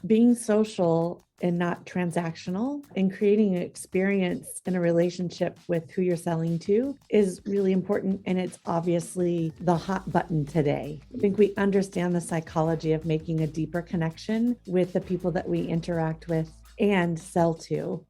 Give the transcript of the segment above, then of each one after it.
being social and not transactional and creating an experience in a relationship with who you're selling to is really important. And it's obviously the hot button today. I think we understand the psychology of making a deeper connection with the people that we interact with and sell to.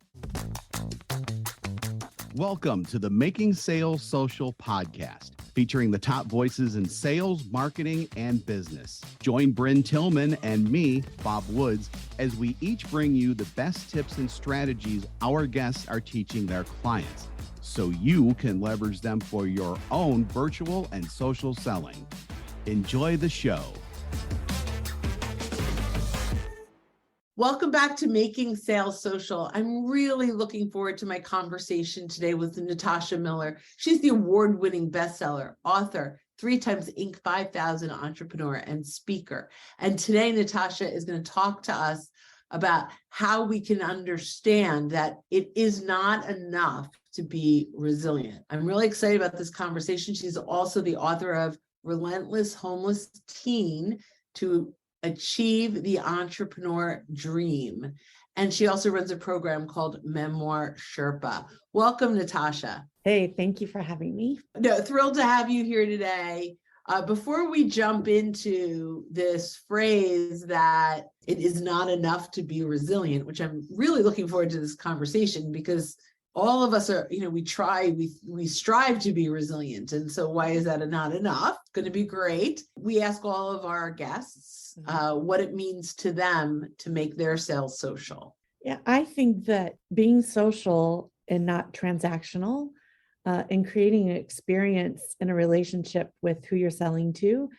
Welcome to the Making Sales Social podcast, featuring the top voices in sales, marketing, and business. Join Bryn Tillman and me, Bob Woods, as we each bring you the best tips and strategies our guests are teaching their clients, so you can leverage them for your own virtual and social selling. Enjoy the show. Welcome back to Making Sales Social. I'm really looking forward to my conversation today with Natasha Miller. She's the award-winning bestseller, author, 3 times Inc. 5000 entrepreneur, and speaker. And today, Natasha is going to talk to us about how we can understand that it is not enough to be resilient. I'm really excited about this conversation. She's also the author of Relentless Homeless Teen to Achieve the Entrepreneur Dream. And she also runs a program called Memoir Sherpa. Welcome, Natasha. Hey, thank you for having me. No, thrilled to have you here today. Before we jump into this phrase that it is not enough to be resilient, which I'm really looking forward to this conversation because all of us are, we strive to be resilient. And so why is that not enough? Going to be great. We ask all of our guests what it means to them to make their sales social. Yeah, I think that being social and not transactional and creating an experience in a relationship with who you're selling to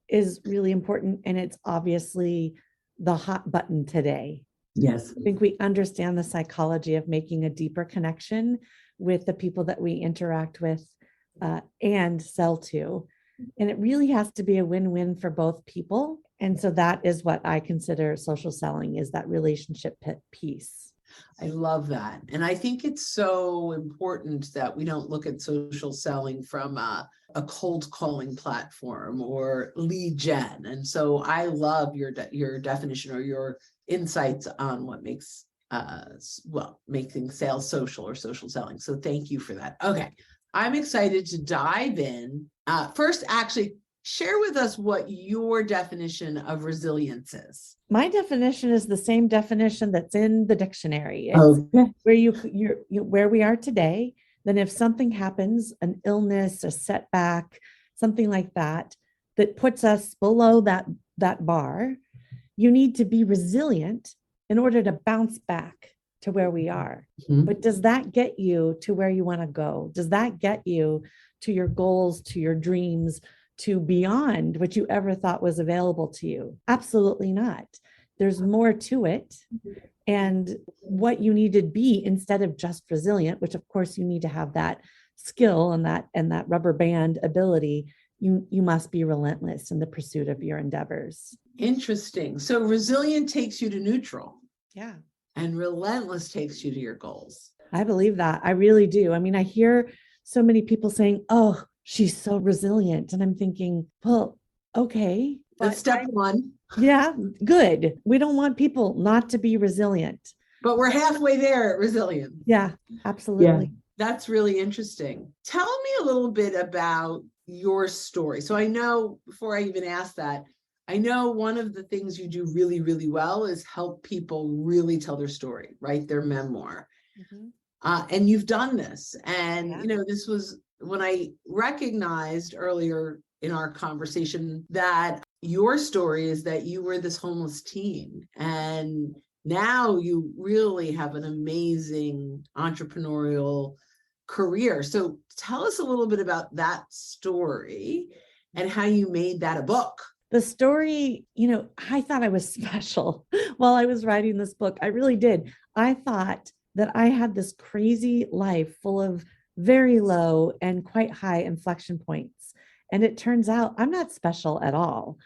is really important. And it's obviously the hot button today. Yes. I think we understand the psychology of making a deeper connection with the people that we interact with and sell to. And it really has to be a win-win for both people. And so that is what I consider social selling, is that relationship piece. I love that. And I think it's so important that we don't look at social selling from a cold calling platform or lead gen. And so I love your definition or your insights on what makes making sales social or social selling. So thank you for that. Okay. I'm excited to dive in. First, actually, share with us what your definition of resilience is. My definition is the same definition that's in the dictionary. It's where we are today. Then if something happens, an illness, a setback, something like that, that puts us below that bar, you need to be resilient in order to bounce back to where we are. Mm-hmm. But does that get you to where you want to go? Does that get you to your goals, to your dreams, to beyond what you ever thought was available to you? Absolutely not. There's more to it. And what you need to be, instead of just resilient, which of course you need to have that skill and that rubber band ability, you must be relentless in the pursuit of your endeavors. Interesting. So resilient takes you to neutral. Yeah. And relentless takes you to your goals. I believe that. I really do. I mean, I hear so many people saying, oh, she's so resilient. And I'm thinking, well, okay. That's step one. Yeah, good. We don't want people not to be resilient. But we're halfway there at resilience. Yeah, absolutely. Yeah. That's really interesting. Tell me a little bit about your story. So I know, before I even ask that, I know one of the things you do really, really well is help people really tell their story, write their memoir. Mm-hmm. And you've done this. And, this was when I recognized earlier in our conversation that your story is that you were this homeless teen, and now you really have an amazing entrepreneurial career. So tell us a little bit about that story and how you made that a book. The story, I thought I was special while I was writing this book. I really did. I thought that I had this crazy life full of very low and quite high inflection points. And it turns out I'm not special at all.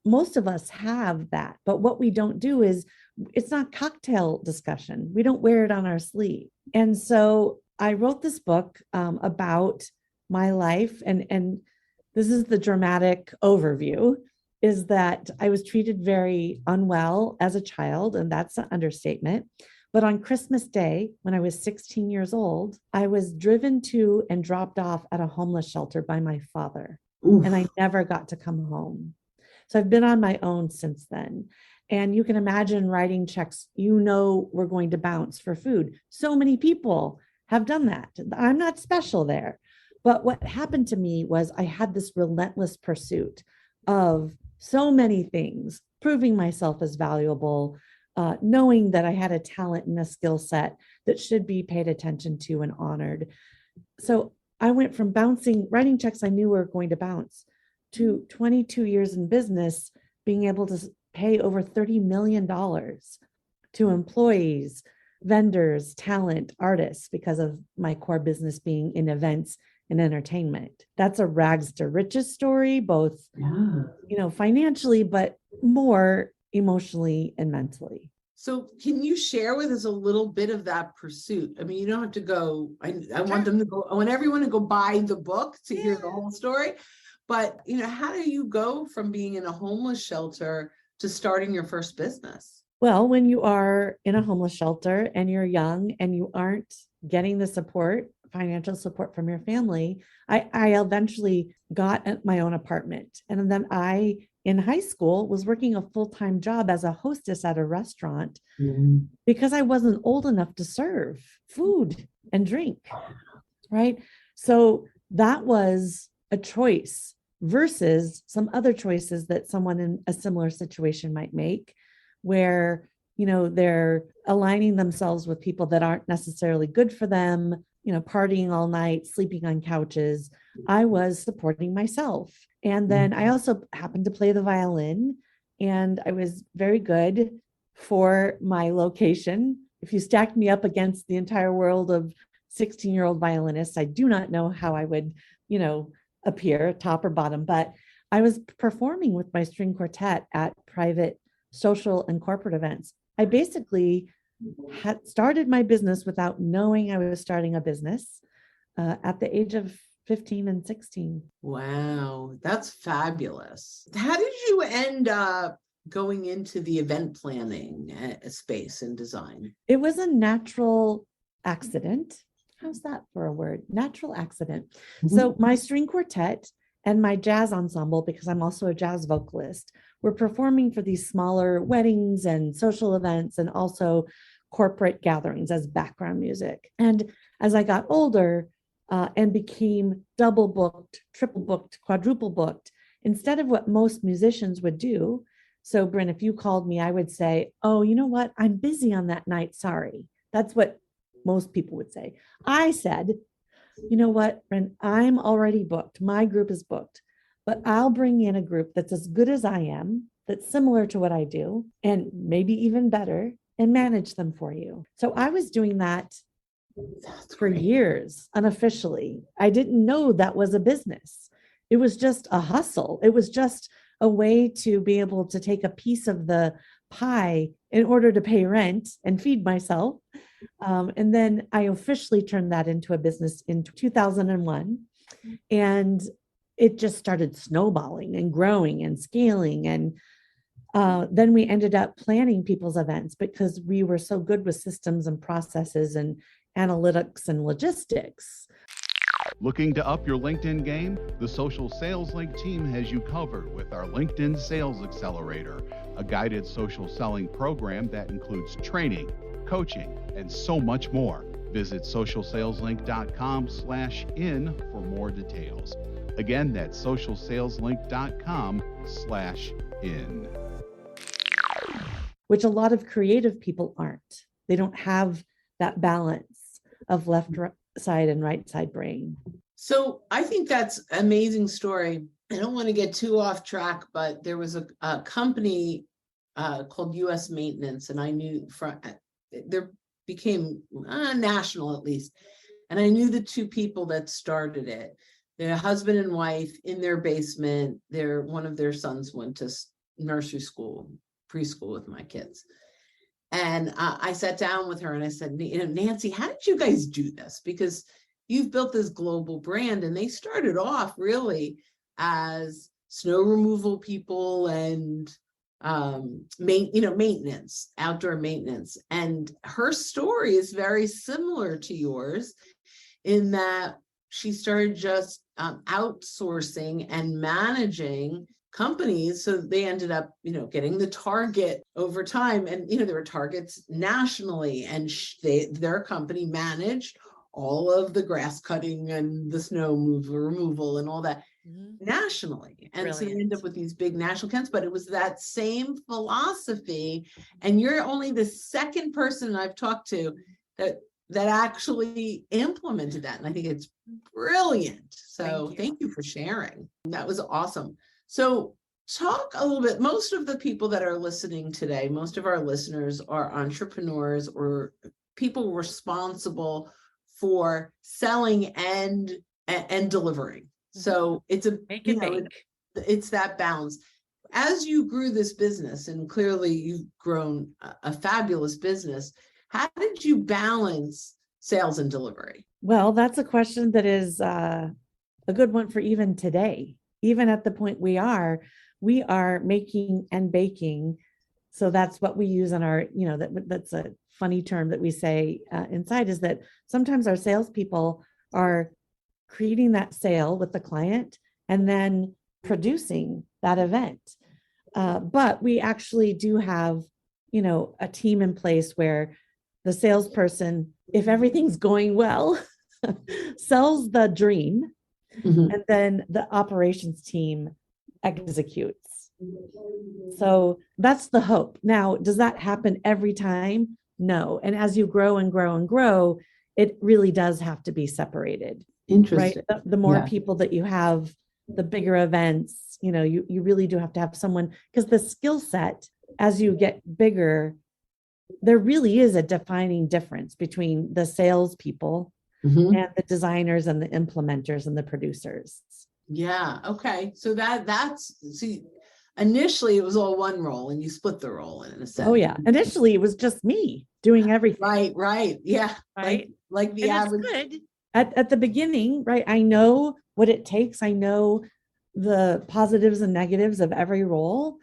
Most of us have that, but what we don't do is, it's not cocktail discussion. We don't wear it on our sleeve. And so I wrote this book about my life, and this is the dramatic overview. is that I was treated very unwell as a child, and that's an understatement. But on Christmas Day, when I was 16 years old, I was driven to and dropped off at a homeless shelter by my father, and I never got to come home. So I've been on my own since then. And you can imagine writing checks, we're going to bounce for food. So many people have done that. I'm not special there. But what happened to me was I had this relentless pursuit of so many things, proving myself as valuable, knowing that I had a talent and a skill set that should be paid attention to and honored. So I went from writing checks I knew were going to bounce, to 22 years in business, being able to pay over $30 million to employees, vendors, talent, artists, because of my core business being in events and entertainment. That's a rags to riches story, both, financially, but more emotionally and mentally. So can you share with us a little bit of that pursuit? I mean, you don't have to go, I want them to go, I want everyone to go buy the book to hear the whole story. But, how do you go from being in a homeless shelter to starting your first business? Well, when you are in a homeless shelter and you're young and you aren't getting the financial support from your family, I eventually got my own apartment. And then in high school, was working a full-time job as a hostess at a restaurant because I wasn't old enough to serve food and drink, right? So that was a choice versus some other choices that someone in a similar situation might make, where, they're aligning themselves with people that aren't necessarily good for them, partying all night, sleeping on couches. I was supporting myself. And then I also happened to play the violin, and I was very good for my location. If you stacked me up against the entire world of 16-year-old violinists, I do not know how I would, appear top or bottom, but I was performing with my string quartet at private social and corporate events. I basically had started my business without knowing I was starting a business at the age of 15 and 16. Wow, that's fabulous. How did you end up going into the event planning space and design? It was a natural accident. How's that for a word? Natural accident. So my string quartet and my jazz ensemble, because I'm also a jazz vocalist, were performing for these smaller weddings and social events and also corporate gatherings as background music. And as I got older and became double booked, triple booked, quadruple booked, instead of what most musicians would do. So Bryn, if you called me, I would say, oh, you know what? I'm busy on that night. Sorry. That's what most people would say. I said, you know what, Bryn, I'm already booked. My group is booked, but I'll bring in a group that's as good as I am, that's similar to what I do, and maybe even better, and manage them for you. So I was doing that for years, unofficially. I didn't know that was a business. It was just a hustle. It was just a way to be able to take a piece of the pie in order to pay rent and feed myself. And then I officially turned that into a business in 2001. And it just started snowballing and growing and scaling. And then we ended up planning people's events because we were so good with systems and processes and analytics and logistics. Looking to up your LinkedIn game? The Social Sales Link team has you covered with our LinkedIn Sales Accelerator, a guided social selling program that includes training, coaching, and so much more. Visit socialsaleslink.com/in for more details. Again, that's socialsaleslink.com/in. Which a lot of creative people aren't. They don't have that balance of left side and right side brain. So I think that's an amazing story. I don't want to get too off track, but there was a company called US Maintenance, and I knew there became national at least. And I knew the two people that started it. They're a husband and wife in their basement. One of their sons went to nursery school, preschool with my kids. And I sat down with her and I said, Nancy, how did you guys do this? Because you've built this global brand, and they started off really as snow removal people and maintenance, outdoor maintenance. And her story is very similar to yours in that she started just outsourcing and managing companies. So they ended up, getting the target over time. And, there were targets nationally, and their company managed all of the grass cutting and the snow removal and all that nationally. And so they end up with these big national accounts, but it was that same philosophy. And you're only the second person I've talked to that actually implemented that. And I think it's brilliant. So thank you for sharing. That was awesome. So talk a little bit, most of the people that are listening today, most of our listeners are entrepreneurs or people responsible for selling and delivering. So it's it's that balance. As you grew this business, and clearly you've grown a fabulous business, how did you balance sales and delivery? Well, that's a question that is a good one for even today. Even at the point we are making and baking. So that's what we use in our, that's a funny term that we say inside, is that sometimes our salespeople are creating that sale with the client and then producing that event. But we actually do have, a team in place where the salesperson, if everything's going well, sells the dream, and then the operations team executes. So that's the hope. Now, does that happen every time? No. And as you grow and grow and grow, it really does have to be separated. Interesting. Right? The more people that you have, the bigger events, you really do have to have someone, because the skill set, as you get bigger, there really is a defining difference between the salespeople and the designers and the implementers and the producers. Yeah. Okay. So initially it was all one role, and you split the role in a sense. Oh yeah. Initially it was just me doing everything. Right. Yeah. Right. Like the average. It's good. At the beginning, right? I know what it takes. I know the positives and negatives of every role,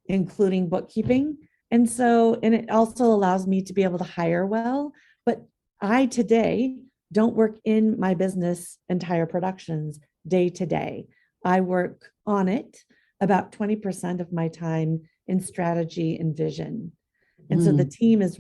including bookkeeping. And it also allows me to be able to hire well. But I today don't work in my business entire productions day to day. I work on it about 20% of my time in strategy and vision. And so the team is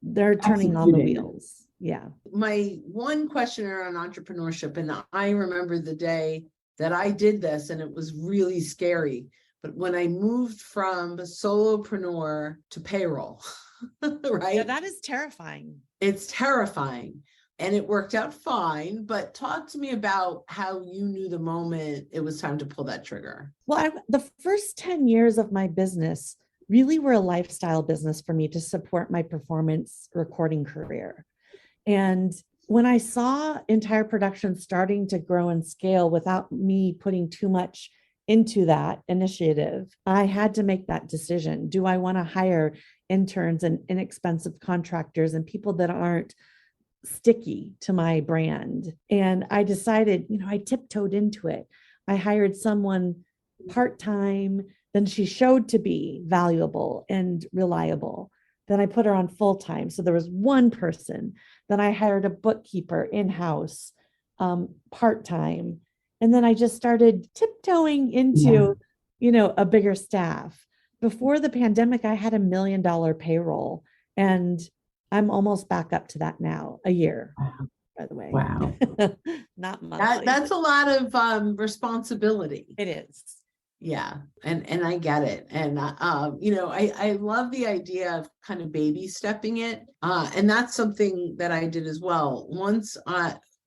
they're turning on the wheels. Yeah. My one question around entrepreneurship, and I remember the day that I did this, and it was really scary. But when I moved from solopreneur to payroll, right? Yeah, that is terrifying. It's terrifying. And it worked out fine. But talk to me about how you knew the moment it was time to pull that trigger. Well, the first 10 years of my business really were a lifestyle business for me to support my performance recording career. And when I saw entire production starting to grow and scale without me putting too much into that initiative, I had to make that decision. Do I want to hire interns and inexpensive contractors and people that aren't sticky to my brand? And I decided, I tiptoed into it. I hired someone part-time, then she showed to be valuable and reliable. Then I put her on full-time. So there was one person. Then I hired a bookkeeper in-house, part-time. And then I just started tiptoeing into, a bigger staff. Before the pandemic, I had $1 million payroll, and I'm almost back up to that now, a year, by the way. Wow. Not monthly. That's a lot of responsibility. It is. Yeah. And I get it. And, I love the idea of kind of baby stepping it. And that's something that I did as well. Once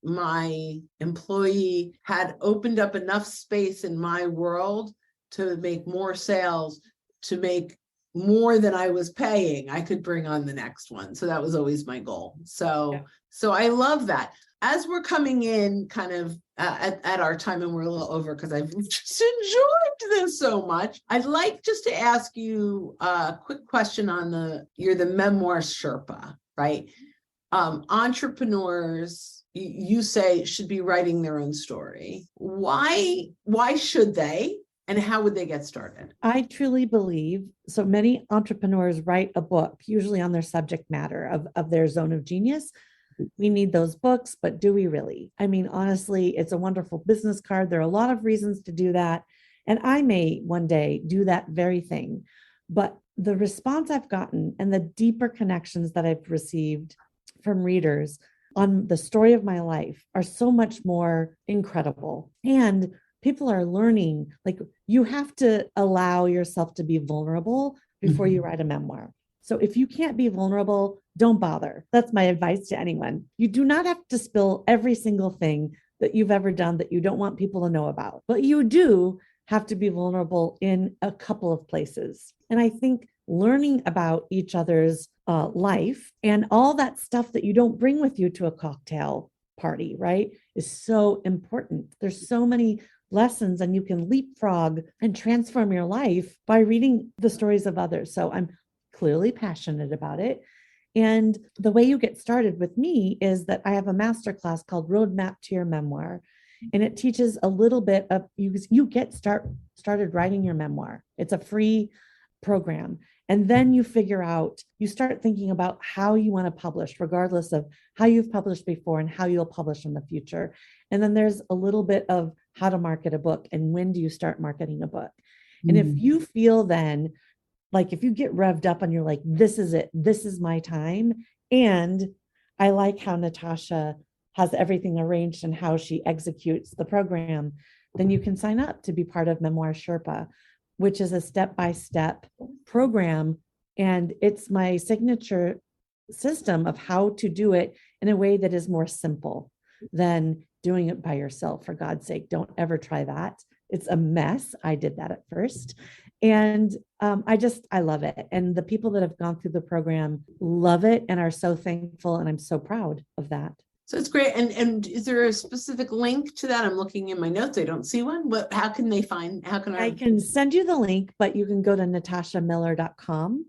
my employee had opened up enough space in my world to make more sales, to make more than I was paying, I could bring on the next one. So that was always my goal. So I love that. As we're coming in kind of at our time, and we're a little over because I've just enjoyed this so much, I'd like just to ask you a quick question on you're the memoir Sherpa, right? Entrepreneurs you say should be writing their own story. Why should they? And how would they get started? I truly believe so many entrepreneurs write a book, usually on their subject matter of their zone of genius. We need those books, but do we really? I mean, honestly, it's a wonderful business card. There are a lot of reasons to do that. And I may one day do that very thing. But the response I've gotten and the deeper connections that I've received from readers on the story of my life are so much more incredible. And people are learning, like, you have to allow yourself to be vulnerable before you write a memoir. So if you can't be vulnerable, don't bother. That's my advice to anyone. You do not have to spill every single thing that you've ever done that you don't want people to know about, but you do have to be vulnerable in a couple of places. And I think learning about each other's life and all that stuff that you don't bring with you to a cocktail party, right, is so important. There's so many lessons, and you can leapfrog and transform your life by reading the stories of others. So I'm clearly passionate about it. And the way you get started with me is that I have a masterclass called Roadmap to Your Memoir. And it teaches a little bit of you get started writing your memoir. It's a free program. And then you start thinking about how you want to publish, regardless of how you've published before and how you'll publish in the future. And then there's a little bit of how to market a book and when do you start marketing a book. And if you feel then, like if you get revved up and you're like, this is it, this is my time. And I like how Natasha has everything arranged and how she executes the program, then you can sign up to be part of Memoir Sherpa, which is a step-by-step program. And it's my signature system of how to do it in a way that is more simple than doing it by yourself. For God's sake, don't ever try that. It's a mess. I did that at first. And I love it. And the people that have gone through the program love it and are so thankful. And I'm so proud of that. So it's great. And is there a specific link to that? I'm looking in my notes. I don't see one. How can I can send you the link, but you can go to natashamiller.com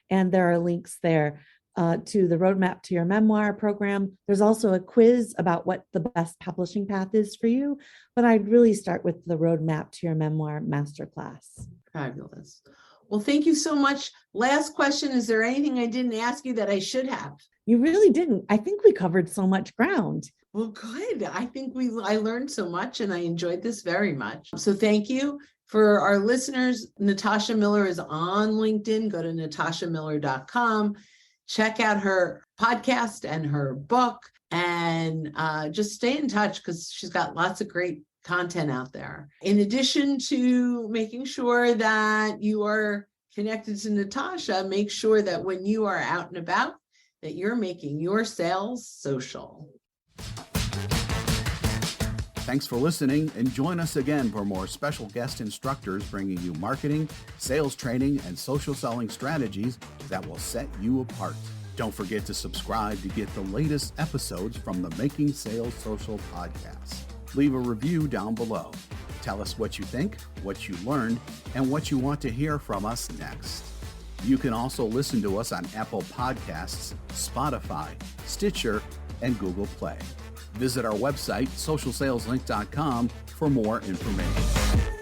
and there are links there to the Roadmap to Your Memoir program. There's also a quiz about what the best publishing path is for you, but I'd really start with the Roadmap to Your Memoir masterclass. Fabulous. Well, thank you so much. Last question. Is there anything I didn't ask you that I should have? You really didn't. I think we covered so much ground. Well, good. I think I learned so much and I enjoyed this very much. So thank you. For our listeners, Natasha Miller is on LinkedIn. Go to natashamiller.com. Check out her podcast and her book and just stay in touch because she's got lots of great content out there. In addition to making sure that you are connected to Natasha, make sure that when you are out and about, that you're making your sales social. Thanks for listening, and join us again for more special guest instructors bringing you marketing, sales training, and social selling strategies that will set you apart. Don't forget to subscribe to get the latest episodes from the Making Sales Social podcast. Leave a review down below. Tell us what you think, what you learned, and what you want to hear from us next. You can also listen to us on Apple Podcasts, Spotify, Stitcher, and Google Play. Visit our website, socialsaleslink.com, for more information.